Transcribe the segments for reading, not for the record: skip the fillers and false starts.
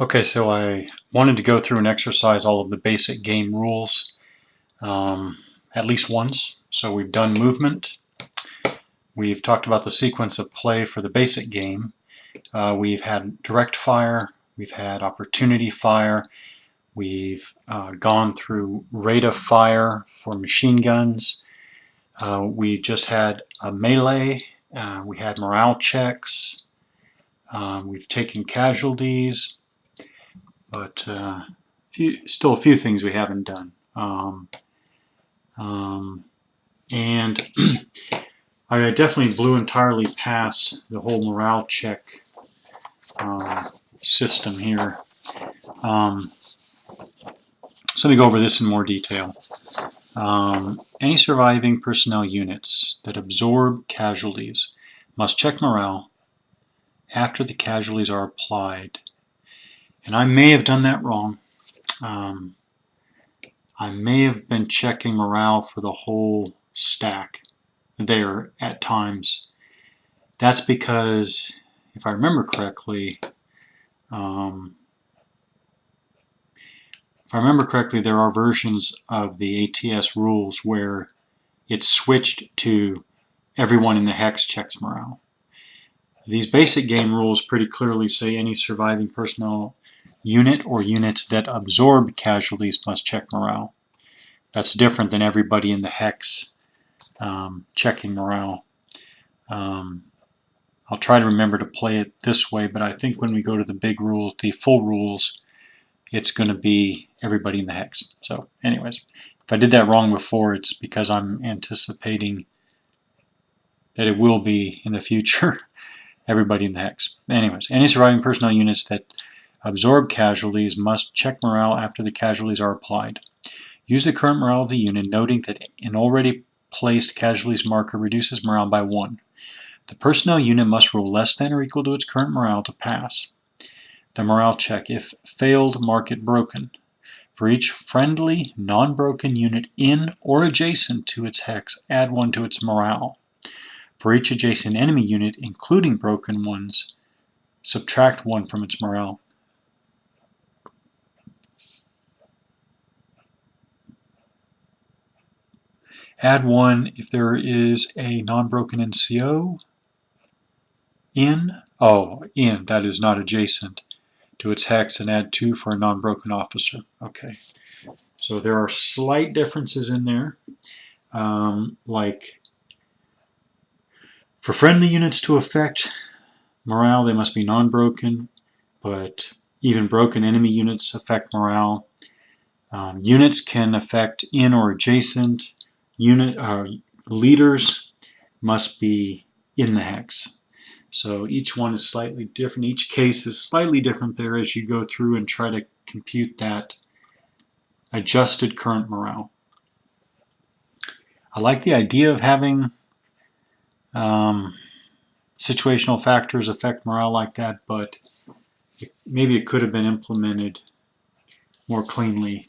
Okay, so I wanted to go through and exercise all of the basic game rules at least once. So we've done movement. We've talked about the sequence of play for the basic game. We've had direct fire. We've had opportunity fire. We've gone through rate of fire for machine guns. We just had a melee. We had morale checks. We've taken casualties. But still a few things we haven't done. And I definitely blew entirely past the whole morale check system here. So let me go over this in more detail. Any surviving personnel units that absorb casualties must check morale after the casualties are applied. And I may have done that wrong. I may have been checking morale for the whole stack there at times. That's because, if I remember correctly, there are versions of the ATS rules where it's switched to everyone in the hex checks morale. These basic game rules pretty clearly say any surviving personnel unit or units that absorb casualties must check morale. That's different than everybody in the hex checking morale. I'll try to remember to play it this way, but I think when we go to the big rules, the full rules, it's going to be everybody in the hex. So anyways, if I did that wrong before, it's because I'm anticipating that it will be in the future everybody in the hex. Anyways, any surviving personnel units that absorb casualties must check morale after the casualties are applied. Use the current morale of the unit, noting that an already placed casualties marker reduces morale by 1. The personnel unit must roll less than or equal to its current morale to pass the morale check. If failed, mark it broken. For each friendly, non-broken unit in or adjacent to its hex, add 1 to its morale. For each adjacent enemy unit, including broken ones, subtract 1 from its morale. Add 1 if there is a non-broken NCO in, that is not adjacent to its hex, and add 2 for a non-broken officer. Okay, so there are slight differences in there, like for friendly units to affect morale, they must be non-broken, but even broken enemy units affect morale. Units can affect in or adjacent. Leaders must be in the hex. So each one is slightly different. Each case is slightly different there as you go through and try to compute that adjusted current morale. I like the idea of having situational factors affect morale like that, but maybe it could have been implemented more cleanly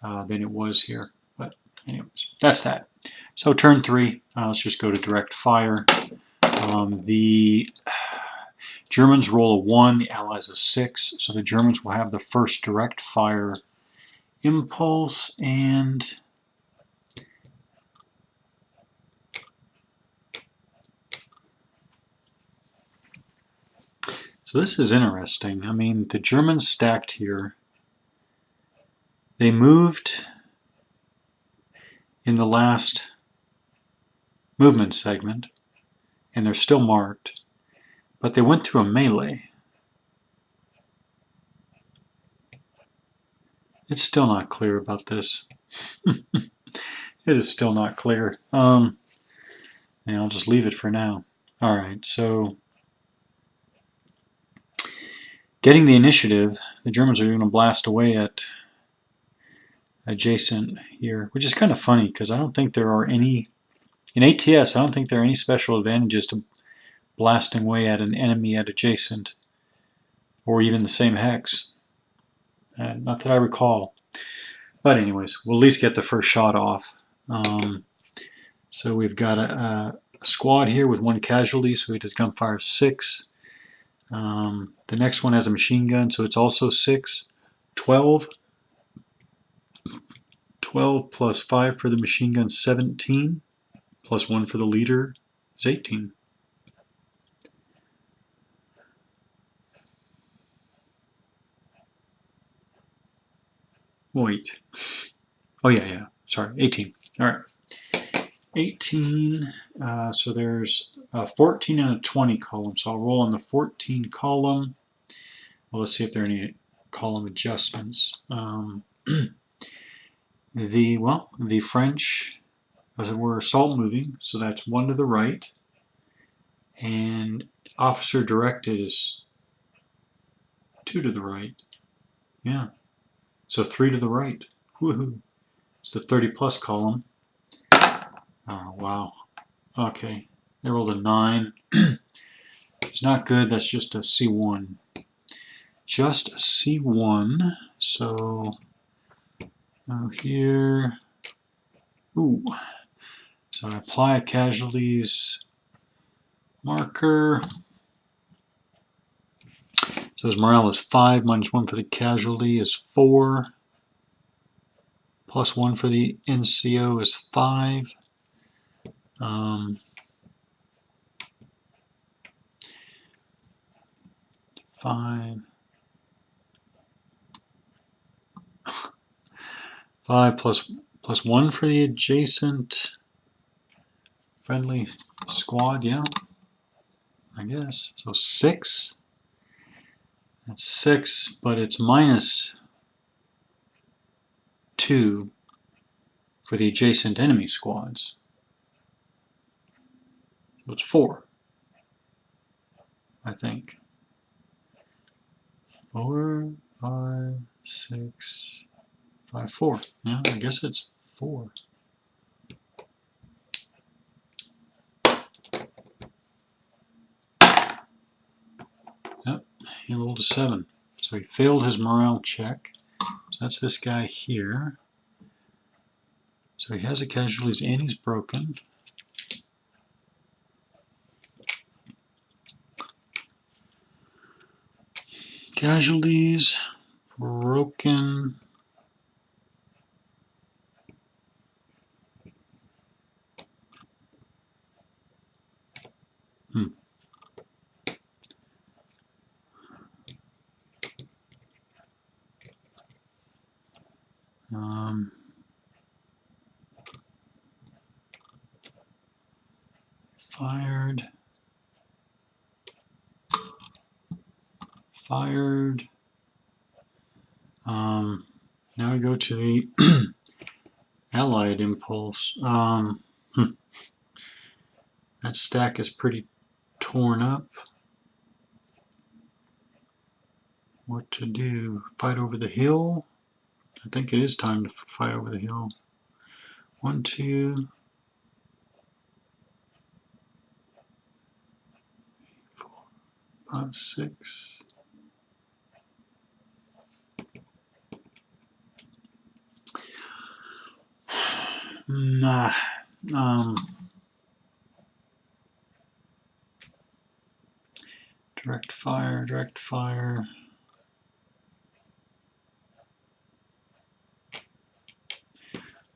than it was here. But anyways, that's that. So turn 3, let's just go to direct fire. The Germans roll a 1, the Allies a 6, so the Germans will have the first direct fire impulse, and so this is interesting. I mean, the Germans stacked here. They moved in the last movement segment, and they're still marked, but they went through a melee. It's still not clear about this. It is still not clear. And I'll just leave it for now. Alright, so getting the initiative, the Germans are going to blast away at adjacent here, which is kind of funny because I don't think there are any, in ATS, I don't think there are any special advantages to blasting away at an enemy at adjacent or even the same hex. Not that I recall. But anyways, we'll at least get the first shot off. So we've got a squad here with 1 casualty, so he does gunfire 6. The next one has a machine gun, so it's also 6. 12. 12 plus 5 for the machine gun, 17. Plus 1 for the leader is 18. Wait. Oh, yeah. Sorry, 18. All right. 18. So there's a 14 and a 20 column. So I'll roll on the 14 column. Well, let's see if there are any column adjustments. The French, as it were, assault moving, so that's 1 to the right. And officer directed is 2 to the right. Yeah. So 3 to the right. Woohoo. It's the 30 plus column. Oh, wow. Okay. They rolled a 9. It's not good. That's just a C1. Just a C1. So here. Ooh. So I apply a casualties marker. So his morale is 5, minus 1 for the casualty is 4. Plus 1 for the NCO is 5. 5. 5 plus 1 for the adjacent friendly squad, yeah, I guess. So 6. That's 6, but it's minus 2 for the adjacent enemy squads. So it's 4, I think. 4, 5, 6, 5, 4. Yeah, I guess it's 4. Yep, he rolled a 7. So he failed his morale check. So that's this guy here. So he has a casualties and he's broken. Casualties, broken. Um, fired. Now we go to the Allied impulse. That stack is pretty torn up. What to do? Fight over the hill? I think it is time to fight over the hill. 1, 2, 4, 5, 6. Nah. Direct fire.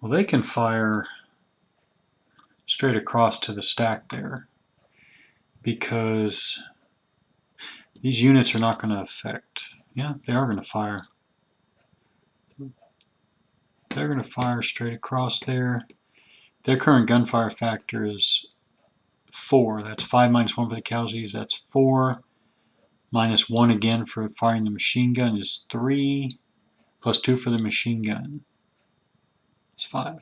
Well, they can fire straight across to the stack there because these units are not going to affect. Yeah, they are going to fire. They're going to fire straight across there. Their current gunfire factor is 4. That's 5 minus 1 for the casualties. That's 4. Minus 1 again for firing the machine gun is 3. Plus 2 for the machine gun is 5.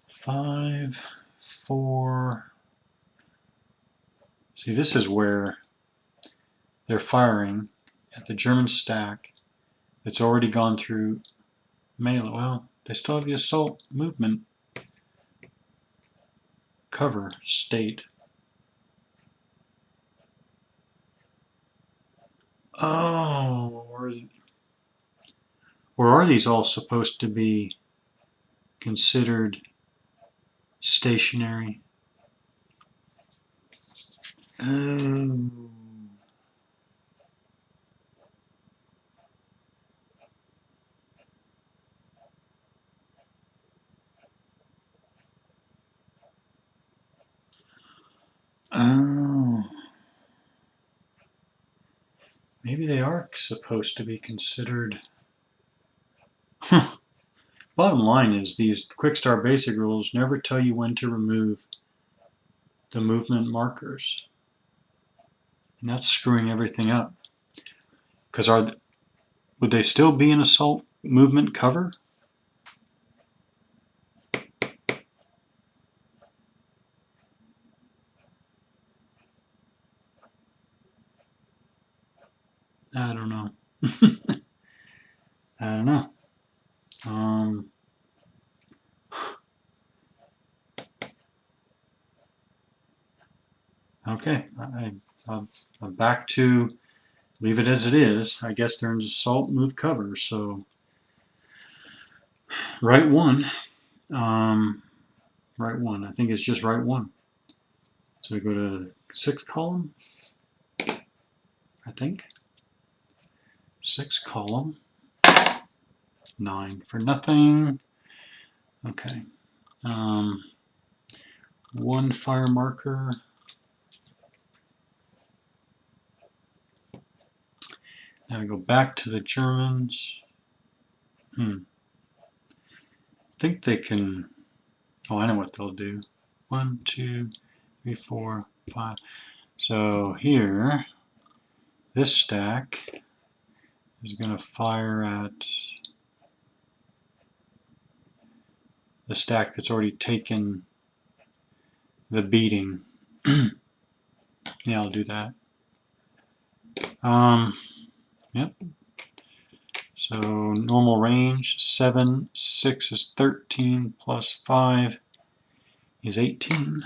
Five, 4. See, this is where they're firing at the German stack. It's already gone through melee. Well, they still have the assault movement cover state. Oh, Or are these all supposed to be considered stationary? Oh. Oh. Maybe they are supposed to be considered. Bottom line is these Quick Start Basic rules never tell you when to remove the movement markers. And that's screwing everything up. Because would they still be an assault movement cover? I don't know. I don't know. Okay, I'm back to leave it as it is. I guess they're an assault move cover, so right one. Right one. I think it's just right one. So we go to 6th column, I think. 6th column. 9 for nothing. Okay. One fire marker. Now we go back to the Germans. I think they can. Oh, I know what they'll do. 1, 2, 3, 4, 5. So here, this stack is going to fire at the stack that's already taken the beating. Yeah, I'll do that. Yep. So normal range 7, 6 is 13 plus 5 is 18.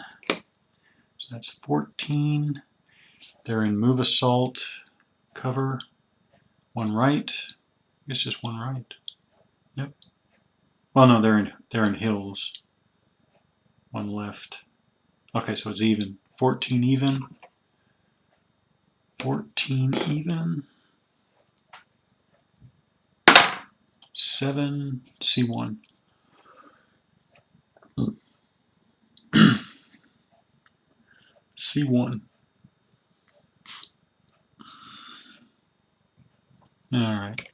So that's 14. They're in move assault cover. One right. I guess just one right. Yep. Well, no, they're in hills. One left. Okay, so it's even. 14 even. 14 even. 7 C1. C1. All right.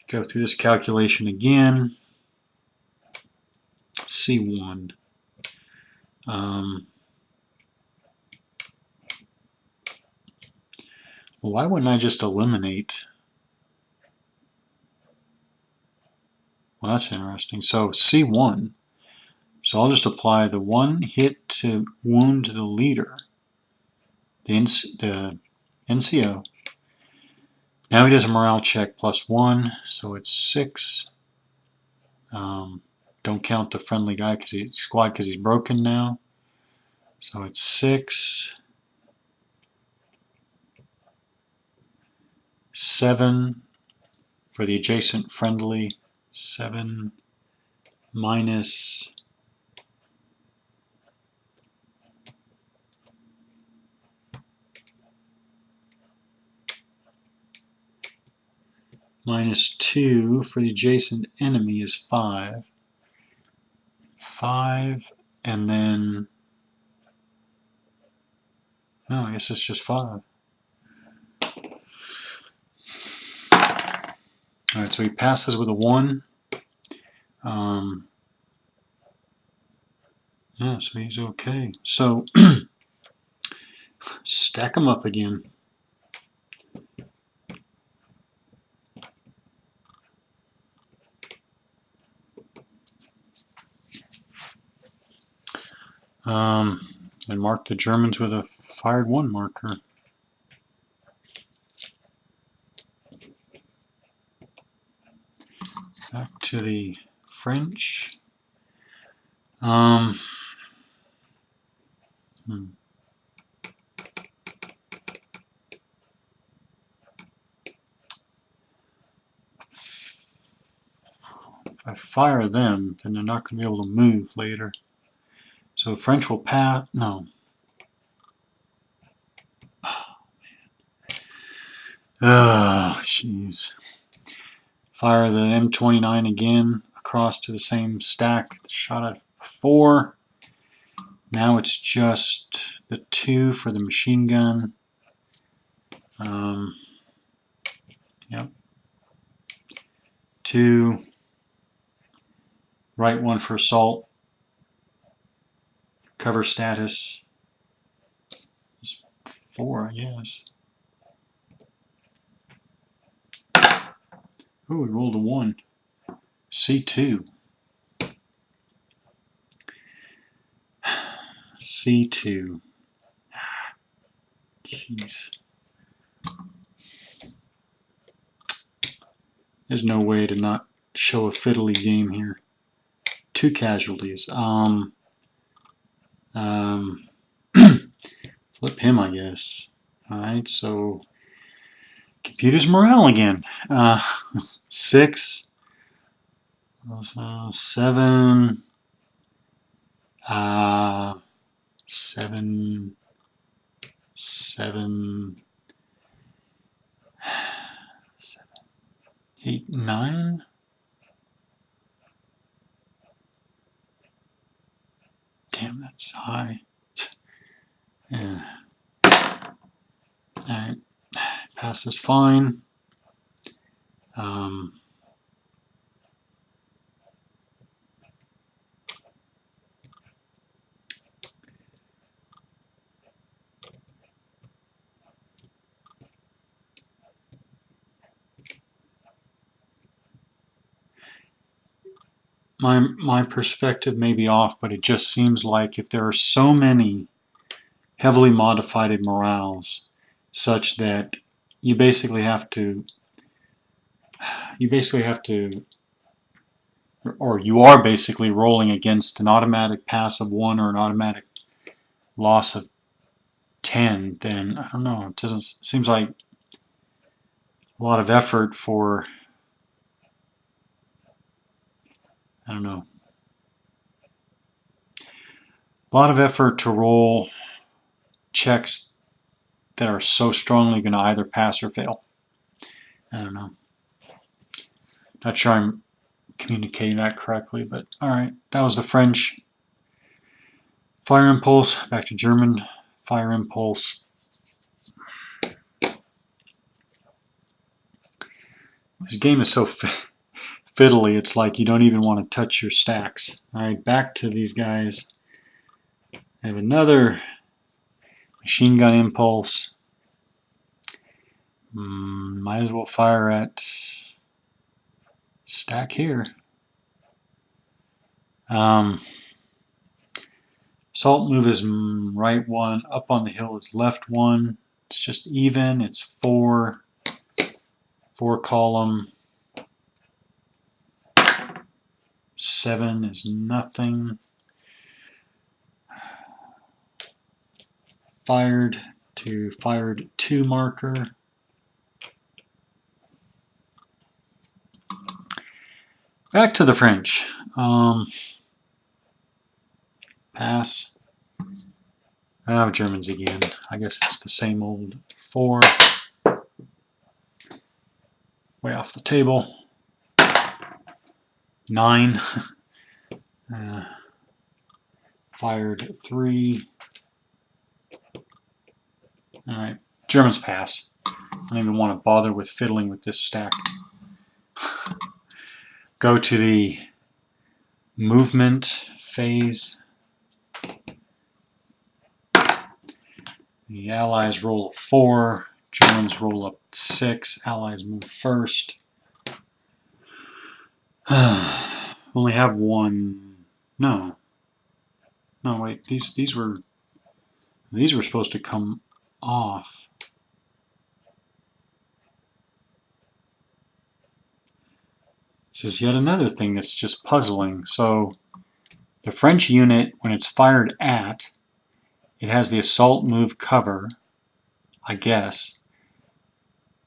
Go through this calculation again. C1. Why wouldn't I just eliminate? Well, that's interesting. So C1. So I'll just apply the 1 hit to wound the leader, the NCO. Now he does a morale check plus 1, so it's 6. Don't count the friendly guy squad because he's broken now. So it's 6. 7 for the adjacent friendly. 7 minus -2 for the adjacent enemy is 5. 5, and then, no, I guess it's just 5. Alright, so he passes with a 1. Yeah, so he's okay. So, stack them up again. And mark the Germans with a fired 1 marker. Back to the French. If I fire them, then they're not going to be able to move later. So French will pass. No. Oh, jeez. Fire the M29 again across to the same stack shot at before. Now it's just the 2 for the machine gun. Yep. 2. Right 1 for assault. Cover status. It's 4, I guess. Ooh, we rolled a 1. C2. C2. Jeez. There's no way to not show a fiddly game here. 2 casualties. Flip him, I guess. Alright, so computer's morale again. 6. 7. 7. 7. 8, 9. Damn, that's high. Yeah. Alright. Pass is fine. My perspective may be off, but it just seems like if there are so many heavily modified morales such that you basically have to or you are basically rolling against an automatic pass of 1 or an automatic loss of 10, then I don't know, it seems like a lot of effort for, I don't know, a lot of effort to roll checks that are so strongly going to either pass or fail. I don't know. Not sure I'm communicating that correctly, but alright, that was the French fire impulse. Back to German fire impulse. This game is so fiddly, it's like you don't even want to touch your stacks. Alright, back to these guys. I have another machine gun impulse. Might as well fire at stack here. Assault move is right 1, up on the hill is left 1. It's just even, it's 4 column. 7 is nothing. Fired to fired 2 marker. Back to the French. Pass. Germans again. I guess it's the same old 4. Way off the table. 9. Fired 3. Alright, Germans pass. I don't even want to bother with fiddling with this stack. Go to the movement phase. The Allies roll a 4. Germans roll up 6. Allies move first. Only have 1. No. No, wait. These were supposed to come off. This is yet another thing that's just puzzling. So the French unit, when it's fired at, it has the assault move cover, I guess,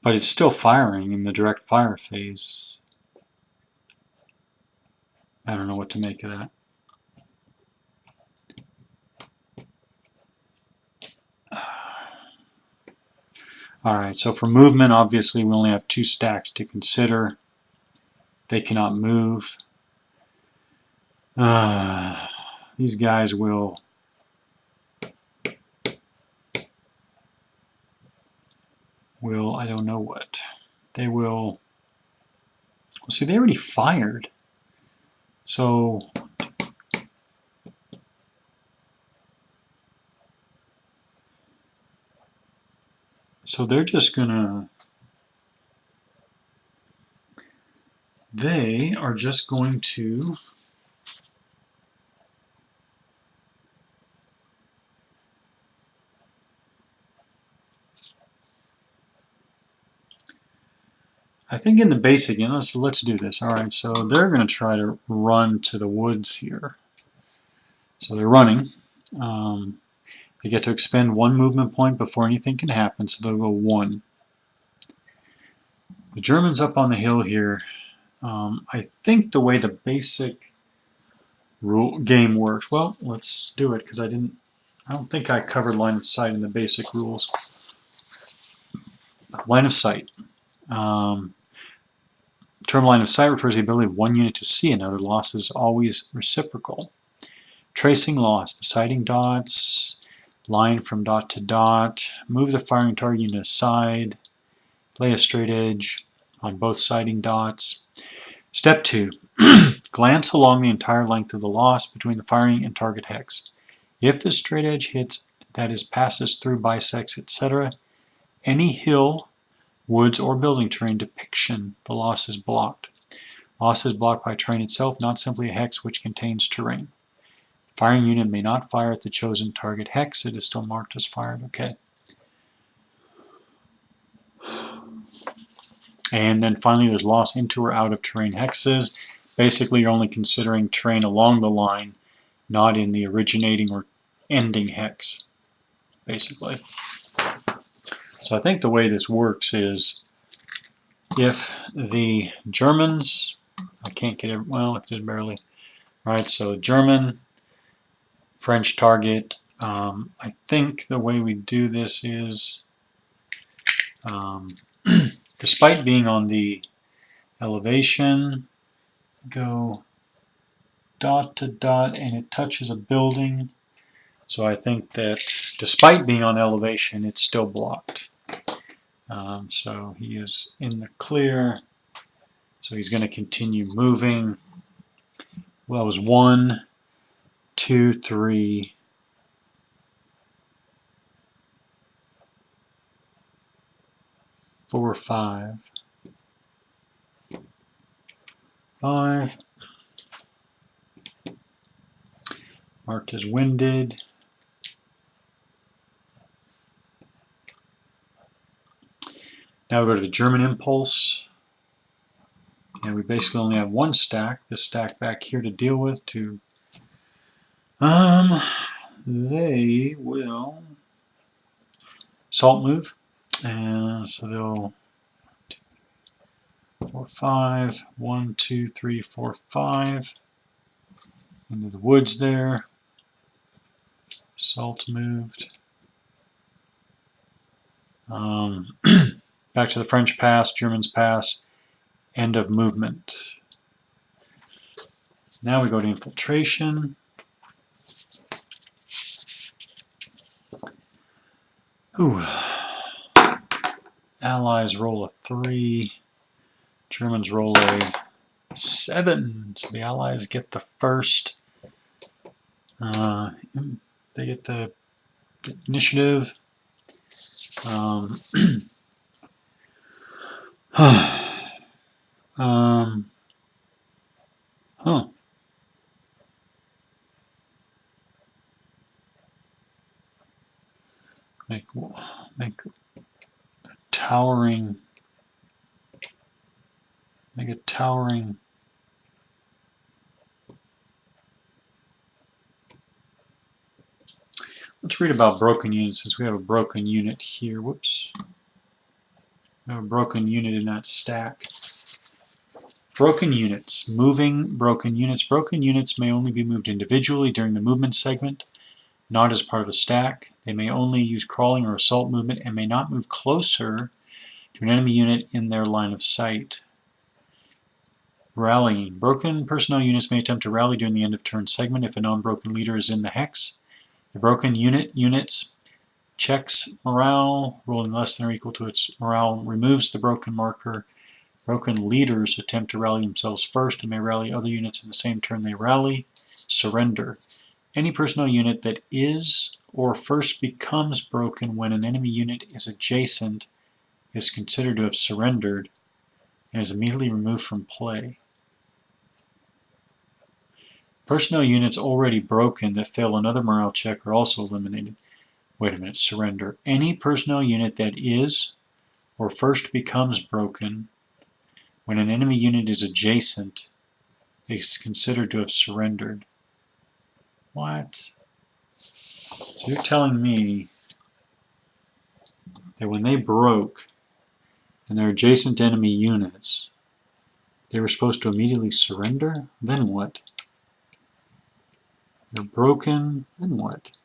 but it's still firing in the direct fire phase. I don't know what to make of that. Alright, so for movement, obviously we only have 2 stacks to consider. They cannot move. These guys will I don't know what. They will, well, see, they already fired. So they're just gonna, they are just going to I think in the basic, and let's do this. Alright, so they're going to try to run to the woods here. So they're running. They get to expend 1 movement point before anything can happen, so they'll go 1. The Germans up on the hill here, I think the way the basic game works, well, let's do it, because I don't think I covered line of sight in the basic rules. Line of sight. Term line of sight refers to the ability of one unit to see another. Loss is always reciprocal. Tracing loss. The sighting dots, line from dot to dot, move the firing target unit aside, lay a straight edge on both sighting dots. Step 2. Glance along the entire length of the loss between the firing and target hex. If the straight edge hits, that is, passes through, bisects, etc., any hill, woods, or building terrain depiction, the loss is blocked. Loss is blocked by terrain itself, not simply a hex which contains terrain. Firing unit may not fire at the chosen target hex. It is still marked as fired. Okay. And then finally there's loss into or out of terrain hexes. Basically you're only considering terrain along the line, not in the originating or ending hex, basically. So I think the way this works is if the Germans, I can't get it, well, just barely, right? So German, French target. I think the way we do this is, despite being on the elevation, go dot to dot, and it touches a building. So I think that despite being on elevation, it's still blocked. So he is in the clear. So he's going to continue moving. Well, it was 1, 2, 3, 4, 5. 5. Marked as winded. Now we go to the German impulse. And we basically only have 1 stack, this stack back here to deal with. They will salt move. And so they'll 4, 5, 1, 2, 3, 4, 5 into the woods there. Salt moved. Back to the French pass, Germans pass, end of movement. Now we go to infiltration. Ooh. Allies roll a 3. Germans roll a 7. So the Allies get the first. They get the initiative. Huh. Make a towering. Make a towering. Let's read about broken units since we have a broken unit here. Whoops. We have a broken unit in that stack. Broken units. Moving broken units. Broken units may only be moved individually during the movement segment, not as part of a stack. They may only use crawling or assault movement and may not move closer to an enemy unit in their line of sight. Rallying. Broken personnel units may attempt to rally during the end of turn segment if a non-broken leader is in the hex. The broken units checks morale, rolling less than or equal to its morale, removes the broken marker. Broken leaders attempt to rally themselves first and may rally other units in the same turn they rally. Surrender. Any personnel unit that is or first becomes broken when an enemy unit is adjacent is considered to have surrendered and is immediately removed from play. Personnel units already broken that fail another morale check are also eliminated. Wait a minute, surrender. Any personnel unit that is or first becomes broken when an enemy unit is adjacent is considered to have surrendered. What? So you're telling me that when they broke and they're adjacent to enemy units, they were supposed to immediately surrender? Then what? They're broken, then what?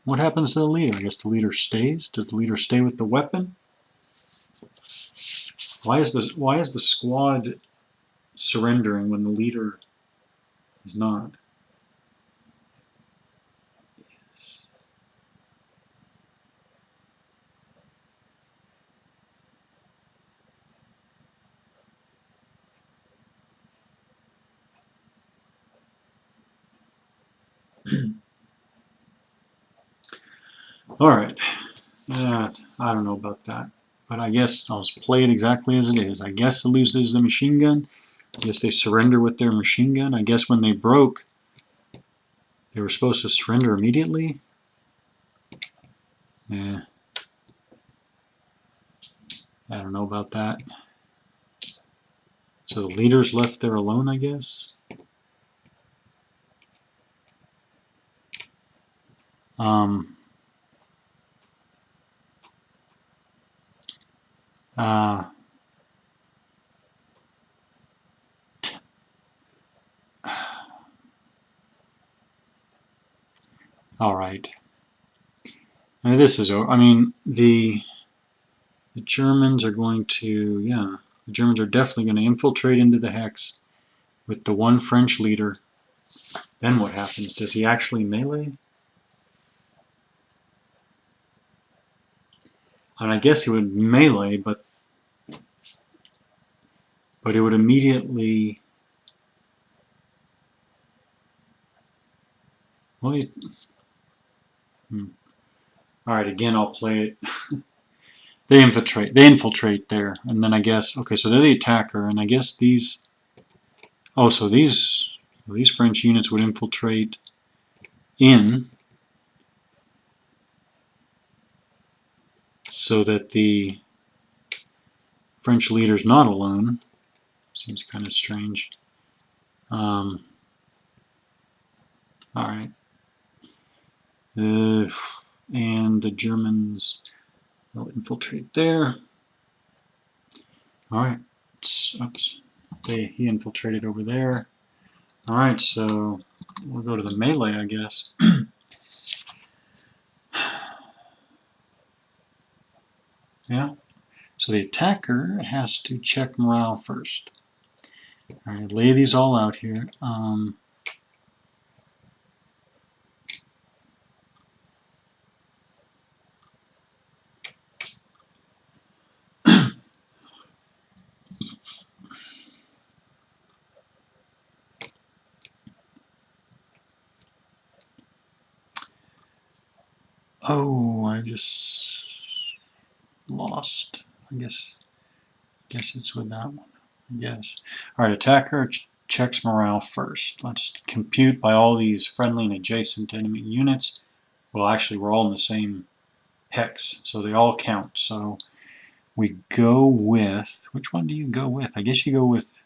What happens to the leader? I guess the leader stays? Does the leader stay with the weapon? Why is the squad surrendering when the leader is not? Yes. Alright. I don't know about that. But I guess I'll just play it exactly as it is. I guess it loses the machine gun. I guess they surrender with their machine gun. I guess when they broke, they were supposed to surrender immediately. Yeah. I don't know about that. So the leader's left there alone, I guess. All right. I mean, this is. I mean, the Germans are going to. Yeah, the Germans are definitely going to infiltrate into the hex with the one French leader. Then what happens? Does he actually melee? And I guess he would melee, but it would immediately. Well, all right. Again, I'll play it. They infiltrate there, and then I guess, okay, so they're the attacker, and I guess these, oh, so these French units would infiltrate in, so that the French leader's not alone. Seems kind of strange. All right. And the Germans will infiltrate there. All right. Oops. He infiltrated over there. All right, so we'll go to the melee, I guess. Yeah. So the attacker has to check morale first. All right, lay these all out here. Oh, I just lost. I guess it's with that one. I guess. All right, attacker checks morale first. Let's compute by all these friendly and adjacent enemy units. Well, actually, we're all in the same hex, so they all count. So we go with, which one do you go with? I guess you go with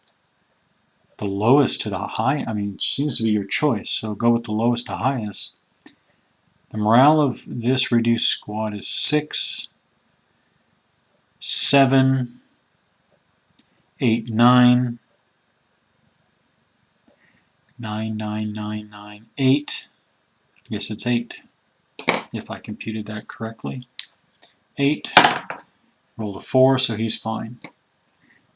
the lowest to the high. I mean, it seems to be your choice, so go with the lowest to highest. The morale of this reduced squad is 6, 7, 8, 9, 99998. Yes, it's 8, if I computed that correctly. 8. Rolled a 4, so he's fine.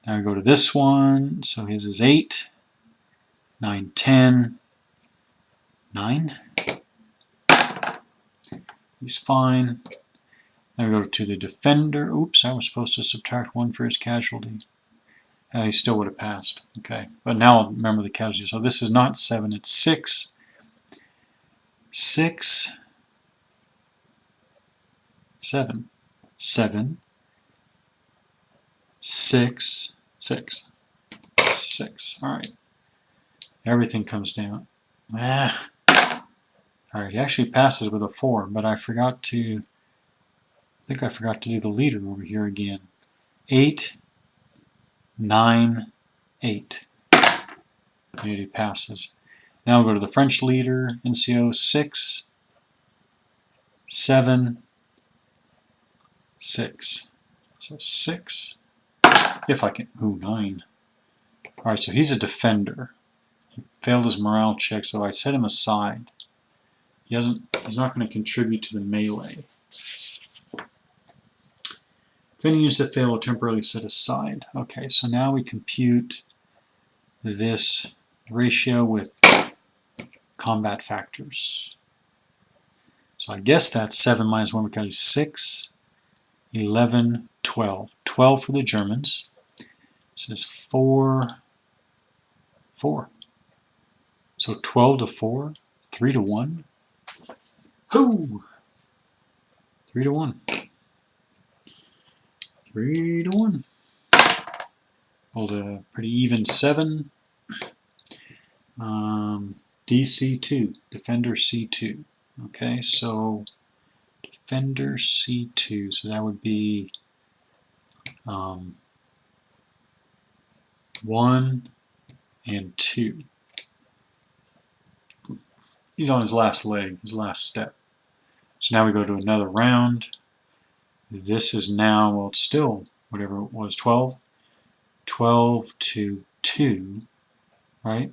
Now I go to this one, so his is 8. 9, 10. 9. He's fine. Now we go to the defender. Oops, I was supposed to subtract 1 for his casualty. He still would have passed. Okay, but now I'll remember the casualty. So this is not 7, it's 6. 6. 7. 7. 6. 6. 6. Alright. Everything comes down. Alright, he actually passes with a 4, but I forgot to... I think I forgot to do the leader over here again. 8. 9. 8. And he passes. Now we'll go to the French leader, NCO 6. 7. 6. So 6. If I can... Ooh, 9. Alright, so he's a defender. He failed his morale check, so I set him aside. He's not going to contribute to the melee. If any units that fail will temporarily set aside. Okay, so now we compute this ratio with combat factors. So I guess that's 7 minus 1 because 6, 11, 12. 12 for the Germans. This is 4, 4. So 12 to 4, 3 to 1. Hoo! 3 to 1. 3 to 1. Hold a pretty even 7. DC2, Defender C2. Okay, so Defender C2, so that would be 1 and 2. He's on his last leg, his last step. So now we go to another round. This is now, well, it's still whatever it was, 12. 12 to 2, right?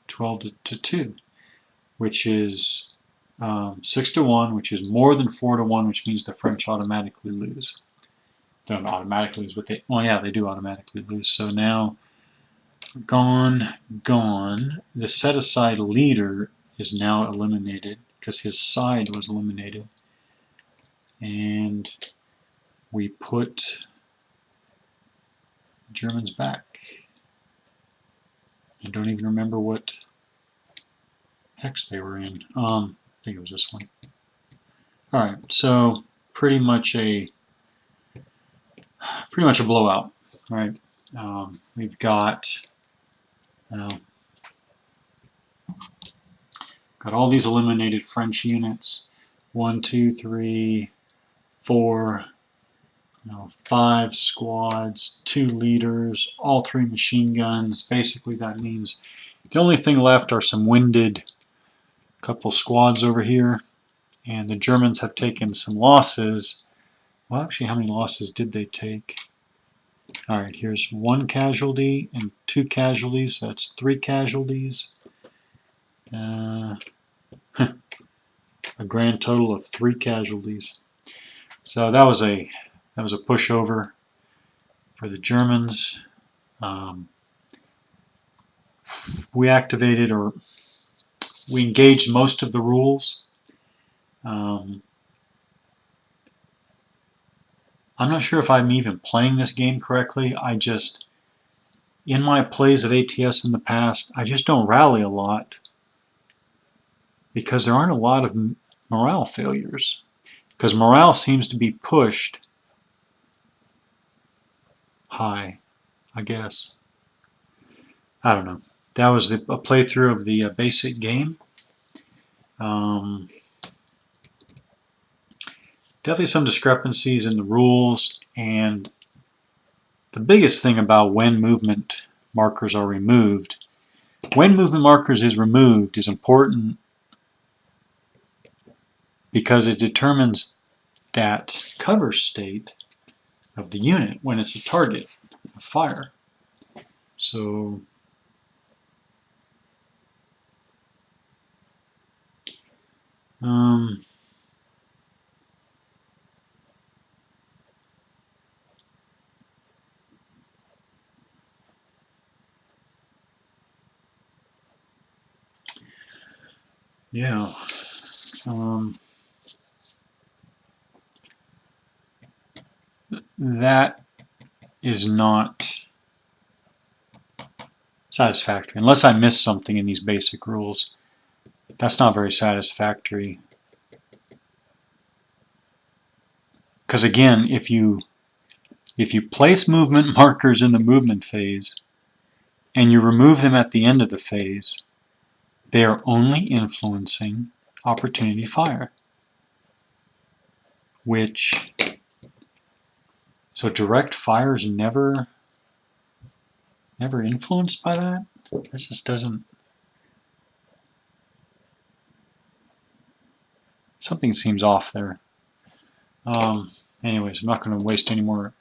12 to 2, which is 6 to 1, which is more than 4 to 1, which means the French automatically lose. They don't automatically lose, but they, well, yeah, they do automatically lose. So now, gone. The set-aside leader is now eliminated because his side was eliminated. And we put Germans back. I don't even remember what hex they were in. I think it was this one. Alright, so pretty much a blowout. Alright, we've got all these eliminated French units. 1, 2, 3, 4, 5 squads, 2 leaders, all 3 machine guns. Basically that means the only thing left are some winded couple squads over here, and the Germans have taken some losses. Well, actually, how many losses did they take? Alright, here's 1 casualty and 2 casualties, so that's 3 casualties. A grand total of 3 casualties. So that was a pushover for the Germans. We activated, or we engaged most of the rules. I'm not sure if I'm even playing this game correctly. In my plays of ATS in the past, I just don't rally a lot because there aren't a lot of morale failures. Because morale seems to be pushed high, I guess. I don't know. That was a playthrough of the basic game. Definitely some discrepancies in the rules, and the biggest thing about when movement markers are removed. When movement markers is removed is important because it determines that cover state of the unit when it's a target of fire. So Yeah. That is not satisfactory. Unless I missed something in these basic rules. That's not very satisfactory. Because again, if you place movement markers in the movement phase and you remove them at the end of the phase, they are only influencing opportunity fire. So direct fire is never influenced by that? That just doesn't... Something seems off there. Anyways, I'm not going to waste any more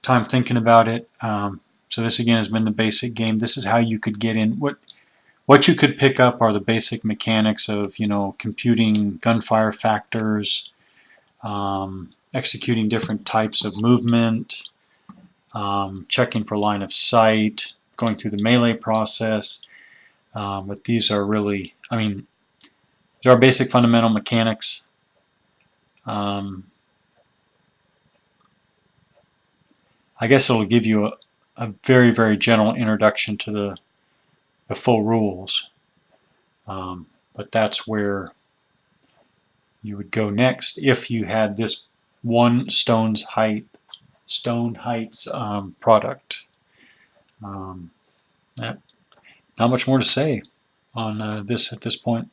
time thinking about it. So this again has been the basic game. This is how you could get in. What you could pick up are the basic mechanics of, computing gunfire factors, executing different types of movement, checking for line of sight, going through the melee process. But these are really, these are basic fundamental mechanics. I guess it'll give you a very, very general introduction to the full rules. But that's where you would go next if you had this one Stone Heights product. Not much more to say on this at this point.